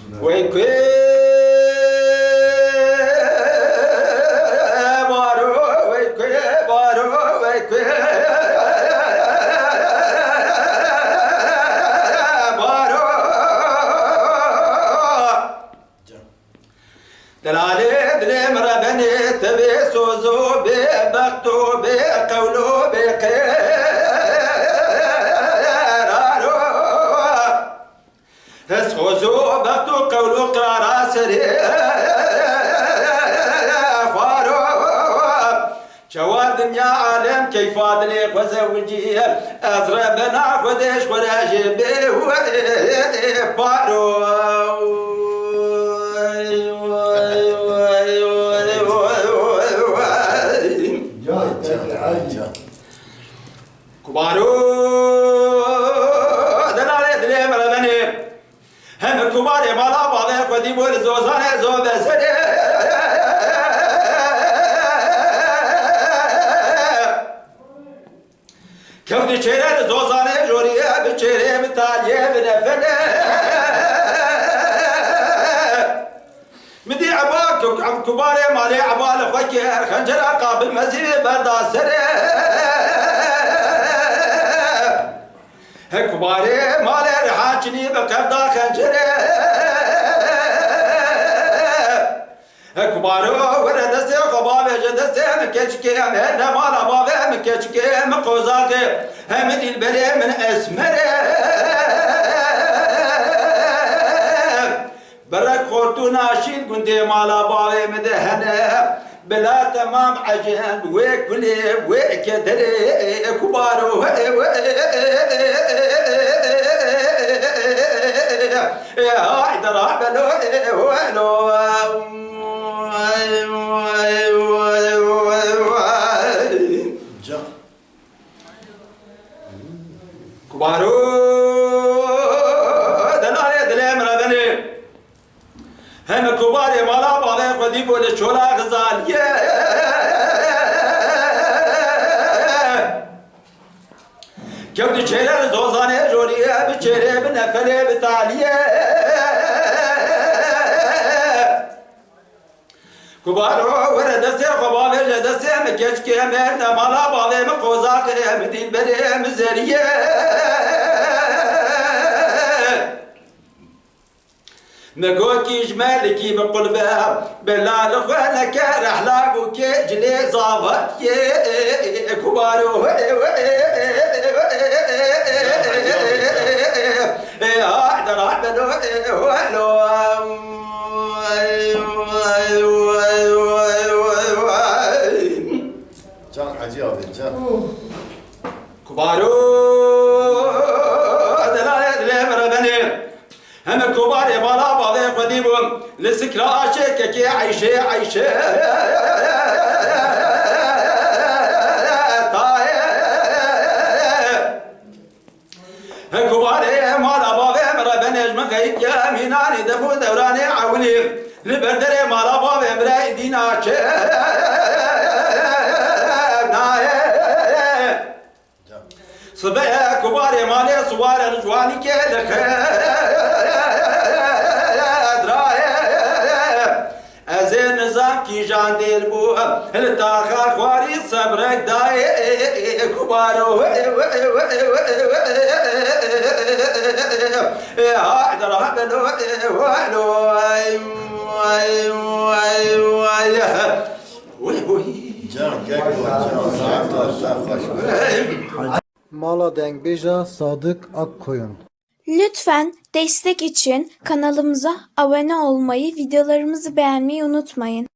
Vay kwe baro, vay kwe baro, vay kwe baro. Delale dilim rabeni tabi sozu be baktu be kavlu be keraro. Sozu baktu kavlu kara seri faro. Cevap dünya alem keyfadli khuzevci azrabna khudesh khurajibi ve paro. Kubaru delale dilim rabeni hem kubare bala bala kodi bol zozane zobesere kevdi çere zozane joriye bir çere mitaliye bir nefene مدي عباك كباري مالي عبال فكر خنجر قابل مزيد برداسره كباري مالي رحاجني بكردا خنجره كبارو وردسي خبابي جدسي مكشكي مهنا مالا بابي مكشكي مقوزاكي همدي البري من اسمره برك خورتو ناشين كنتي مالا باوي مدهنه بلا تمام عجن وكلي وكدري كبارو يا حيدر بلو ولو كبارو هم كبار مالا بالي خدي بول شولا غزاليه كبد شيرر زوزانه جوريه بچره بنفله بتاليه كبار وردسه خباب جدسه مكشكه مرد مالا بالي مقوزاق مدين بره مزريه مقوكي جمالكي بقلبها بلا لخوانك رحلابك جلي ظابط كبارو احضر احضر Can Hacı abi, can. كبارو دلالة ربني هم كبار بالا بالا قديمهم لسكرا عشيك عيشة عيشة هم كبار مالا بابا مربنا اجمع غيب يا ميناني دفو دوراني عولي لبردر مالا بابا مرأي دينا صبايا كبار مالي صوار الجواني كالخير ازين نظام کی جان دل بو التاخر خواري صبرك داي كبارو هايدر هبلو ولو Can, gel bu, can. Saatler, hoş. Mala Dengbeja Sadık Akkoyun. Lütfen destek için kanalımıza abone olmayı, videolarımızı beğenmeyi unutmayın.